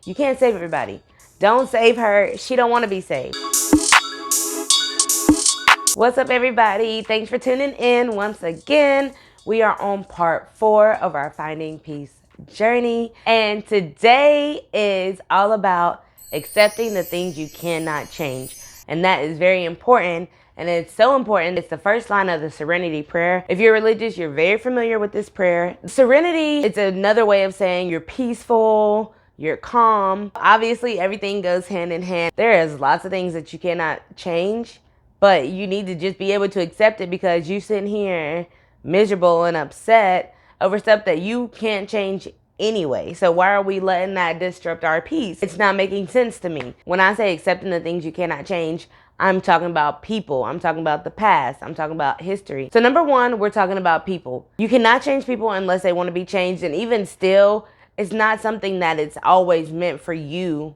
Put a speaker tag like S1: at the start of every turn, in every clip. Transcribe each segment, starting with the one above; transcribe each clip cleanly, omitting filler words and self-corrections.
S1: You can't save everybody. Don't save her. She don't want to be saved. What's up, everybody? Thanks for tuning in once again. We are on part 4 of our Finding Peace journey. And today is all about accepting the things you cannot change. And that is very important. And it's so important. It's the first line of the serenity prayer. If you're religious, you're very familiar with this prayer. Serenity, it's another way of saying you're peaceful, you're calm. Obviously, everything goes hand in hand. There is lots of things that you cannot change, but you need to just be able to accept it because you sitting here miserable and upset over stuff that you can't change anyway. So why are we letting that disrupt our peace? It's not making sense to me. When I say accepting the things you cannot change, I'm talking about people. I'm talking about the past. I'm talking about history. So number 1, we're talking about people. You cannot change people unless they want to be changed. And even still, it's not something that it's always meant for you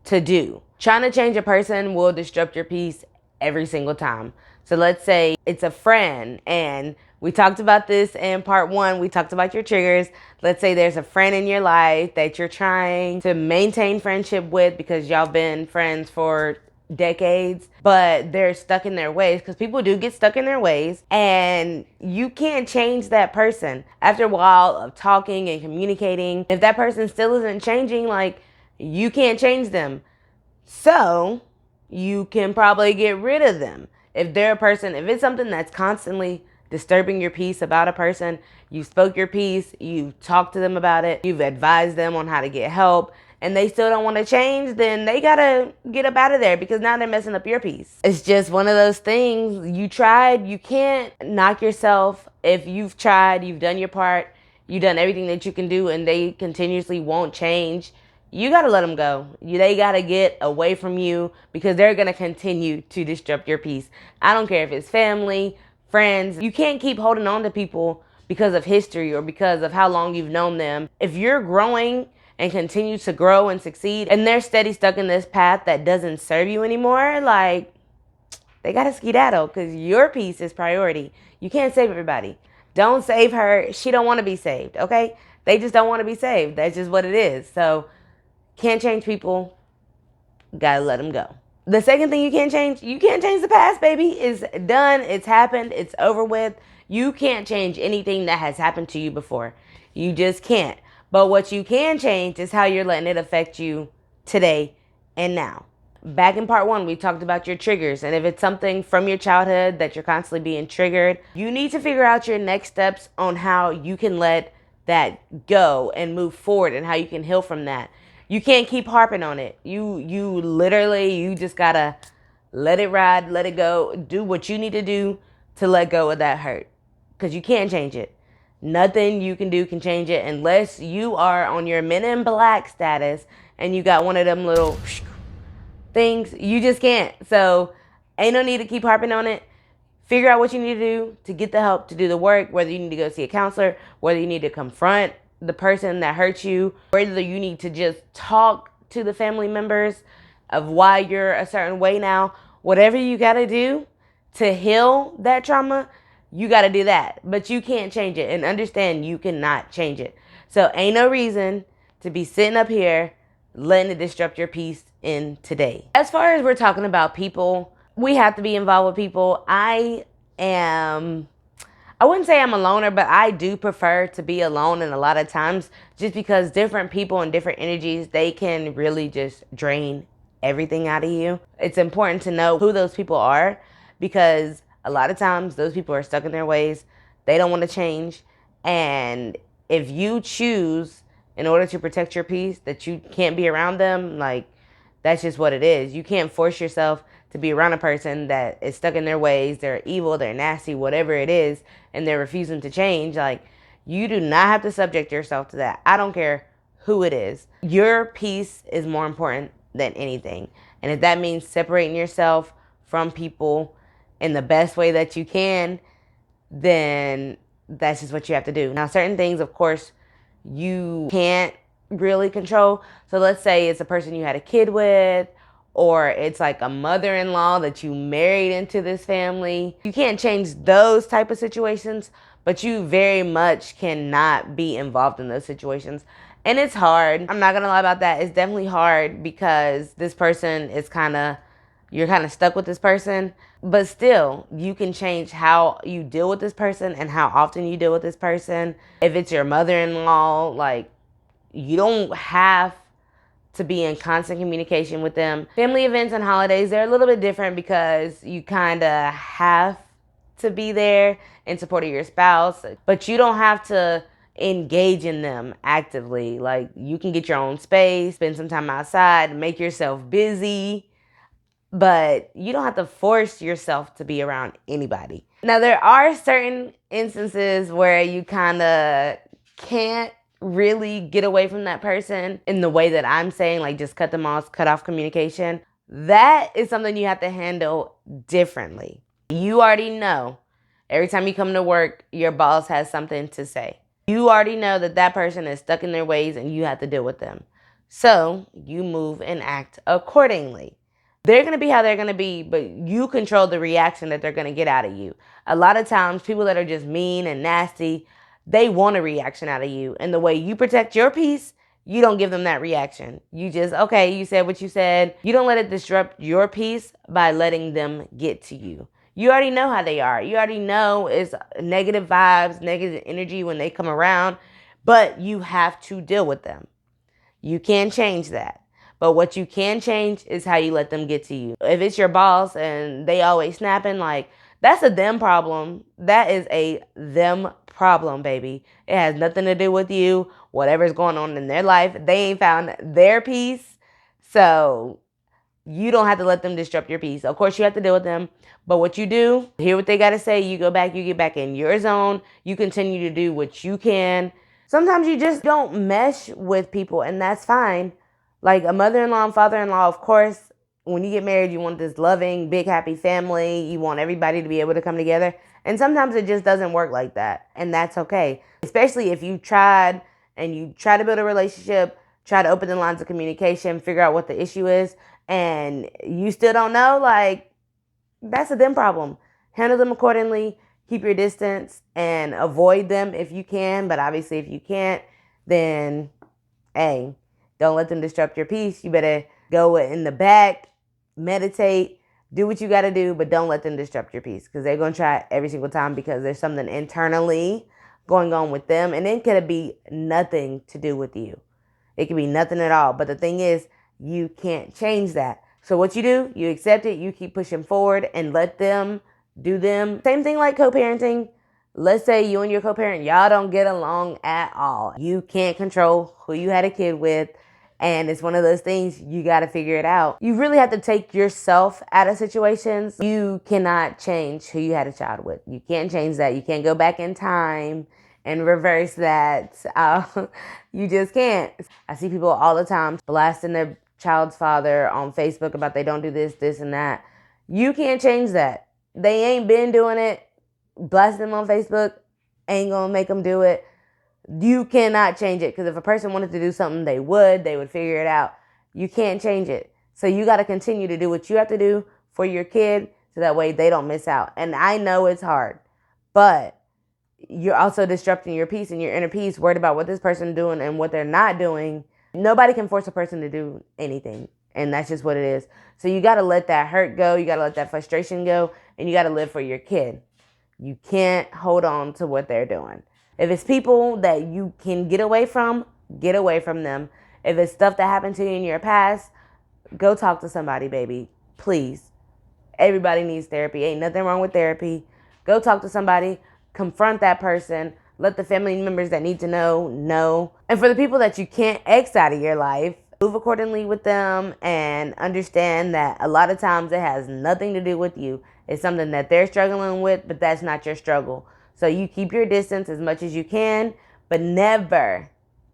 S1: to do. Trying to change a person will disrupt your peace every single time. So let's say it's a friend, and we talked about this in part 1. We talked about your triggers. Let's say there's a friend in your life that you're trying to maintain friendship with because y'all been friends for decades, but they're stuck in their ways, because people do get stuck in their ways, and you can't change that person. After a while of talking and communicating, if that person still isn't changing, like, you can't change them. So you can probably get rid of them. If they're a person, if it's something that's constantly disturbing your peace about a person, you spoke your piece, you talked to them about it, you've advised them on how to get help, and they still don't want to change, then they gotta get up out of there, because now they're messing up your peace. It's just one of those things. You tried, you can't knock yourself. If you've tried, you've done your part, you've done everything that you can do, and they continuously won't change, you gotta let them go. They gotta get away from you, because they're gonna continue to disrupt your peace. I don't care if it's family, friends. You can't keep holding on to people because of history or because of how long you've known them. If you're growing and continue to grow and succeed, and they're steady stuck in this path that doesn't serve you anymore, like, they gotta skedaddle, because your peace is priority. You can't save everybody. Don't save her. She don't want to be saved, okay? They just don't want to be saved. That's just what it is. So can't change people. Gotta let them go. The second thing you can't change the past, baby. It's done. It's happened. It's over with. You can't change anything that has happened to you before. You just can't. But what you can change is how you're letting it affect you today and now. Back in part 1, we talked about your triggers. And if it's something from your childhood that you're constantly being triggered, you need to figure out your next steps on how you can let that go and move forward, and how you can heal from that. You can't keep harping on it. You literally, you just gotta let it ride, let it go, do what you need to do to let go of that hurt, because you can't change it. Nothing you can do can change it unless you are on your Men in Black status and you got one of them little things. You just can't. So ain't no need to keep harping on it. Figure out what you need to do to get the help to do the work, whether you need to go see a counselor, whether you need to confront the person that hurt you, whether you need to just talk to the family members of why you're a certain way now. Whatever you got to do to heal that trauma, you got to do that. But you can't change it, and understand you cannot change it. So ain't no reason to be sitting up here letting it disrupt your peace in today. As far as we're talking about people, we have to be involved with people. I wouldn't say I'm a loner, but I do prefer to be alone, and a lot of times, just because different people and different energies, they can really just drain everything out of you. It's important to know who those people are, because a lot of times those people are stuck in their ways. They don't want to change. And if you choose, in order to protect your peace, that you can't be around them, like, that's just what it is. You can't force yourself to be around a person that is stuck in their ways. They're evil, they're nasty, whatever it is, and they're refusing to change. Like, you do not have to subject yourself to that. I don't care who it is. Your peace is more important than anything. And if that means separating yourself from people in the best way that you can, then that's just what you have to do. Now, certain things, of course, you can't really control. So let's say it's a person you had a kid with, or it's like a mother-in-law that you married into this family. You can't change those type of situations, but you very much cannot be involved in those situations. And it's hard. I'm not gonna lie about that. It's definitely hard because this person is you're kind of stuck with this person. But still, you can change how you deal with this person and how often you deal with this person. If it's your mother-in-law, like, you don't have to be in constant communication with them. Family events and holidays, they're a little bit different because you kind of have to be there in support of your spouse, but you don't have to engage in them actively. Like, you can get your own space, spend some time outside, make yourself busy, but you don't have to force yourself to be around anybody. Now, there are certain instances where you kind of can't really get away from that person in the way that I'm saying, like just cut them off, cut off communication. That is something you have to handle differently. You already know every time you come to work, your boss has something to say. You already know that that person is stuck in their ways and you have to deal with them. So you move and act accordingly. They're going to be how they're going to be, but you control the reaction that they're going to get out of you. A lot of times, people that are just mean and nasty, they want a reaction out of you. And the way you protect your peace, you don't give them that reaction. You just, okay, you said what you said. You don't let it disrupt your peace by letting them get to you. You already know how they are. You already know it's negative vibes, negative energy when they come around, but you have to deal with them. You can't change that. But what you can change is how you let them get to you. If it's your boss and they always snapping, like, that's a them problem. That is a them problem, baby. It has nothing to do with you. Whatever's going on in their life, they ain't found their peace. So you don't have to let them disrupt your peace. Of course, you have to deal with them. But what you do, hear what they got to say. You go back, you get back in your zone. You continue to do what you can. Sometimes you just don't mesh with people, and that's fine. Like a mother-in-law and father-in-law, of course, when you get married, you want this loving, big, happy family. You want everybody to be able to come together. And sometimes it just doesn't work like that. And that's okay. Especially if you tried and you try to build a relationship, try to open the lines of communication, figure out what the issue is, and you still don't know, like, that's a them problem. Handle them accordingly. Keep your distance and avoid them if you can. But obviously, if you can't, then, hey, don't let them disrupt your peace. You better go in the back, meditate, do what you got to do, but don't let them disrupt your peace because they're going to try every single time because there's something internally going on with them. And it could be nothing to do with you. It could be nothing at all. But the thing is, you can't change that. So what you do, you accept it, you keep pushing forward and let them do them. Same thing like co-parenting. Let's say you and your co-parent, y'all don't get along at all. You can't control who you had a kid with. And it's one of those things, you got to figure it out. You really have to take yourself out of situations. You cannot change who you had a child with. You can't change that. You can't go back in time and reverse that. You just can't. I see people all the time blasting their child's father on Facebook about they don't do this, this, and that. You can't change that. They ain't been doing it. Blasting them on Facebook ain't going to make them do it. You cannot change it because if a person wanted to do something, they would figure it out. You can't change it. So you got to continue to do what you have to do for your kid so that way they don't miss out. And I know it's hard, but you're also disrupting your peace and your inner peace, worried about what this person is doing and what they're not doing. Nobody can force a person to do anything. And that's just what it is. So you got to let that hurt go. You got to let that frustration go. And you got to live for your kid. You can't hold on to what they're doing. If it's people that you can get away from them. If it's stuff that happened to you in your past, go talk to somebody, baby. Please. Everybody needs therapy. Ain't nothing wrong with therapy. Go talk to somebody. Confront that person. Let the family members that need to know. And for the people that you can't X out of your life, move accordingly with them and understand that a lot of times it has nothing to do with you. It's something that they're struggling with, but that's not your struggle. So you keep your distance as much as you can, but never,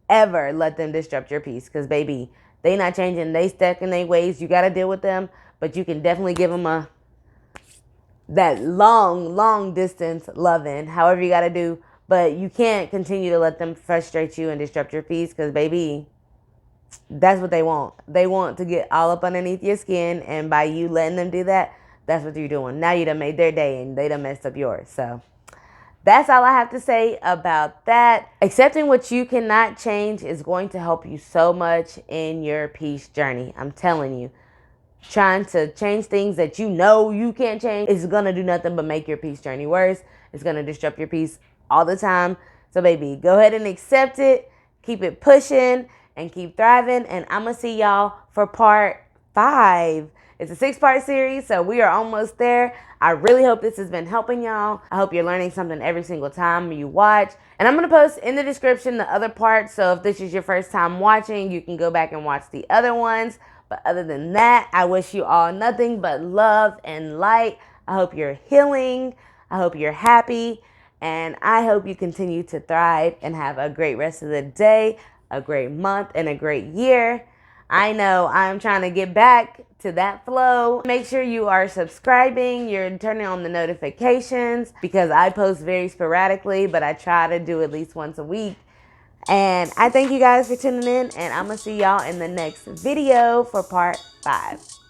S1: ever let them disrupt your peace. Because, baby, they not changing. They stuck in their ways. You got to deal with them, but you can definitely give them that long distance loving, however you got to do. But you can't continue to let them frustrate you and disrupt your peace because, baby, that's what they want. They want to get all up underneath your skin, and by you letting them do that, that's what you're doing. Now you done made their day and they done messed up yours. So That's all I have to say about that. Accepting what you cannot change is going to help you so much in your peace journey. I'm telling you. Trying to change things that you know you can't change is going to do nothing but make your peace journey worse. It's going to disrupt your peace all the time. So, baby, go ahead and accept it. Keep it pushing and keep thriving. And I'm going to see y'all for part 5. It's a 6-part series, so we are almost there. I really hope this has been helping y'all. I hope you're learning something every single time you watch. And I'm going to post in the description the other parts. So if this is your first time watching, you can go back and watch the other ones. But other than that, I wish you all nothing but love and light. I hope you're healing. I hope you're happy. And I hope you continue to thrive and have a great rest of the day, a great month, and a great year. I know I'm trying to get back to that flow. Make sure you are subscribing. You're turning on the notifications because I post very sporadically, but I try to do at least once a week. And I thank you guys for tuning in, and I'm going to see y'all in the next video for part 5.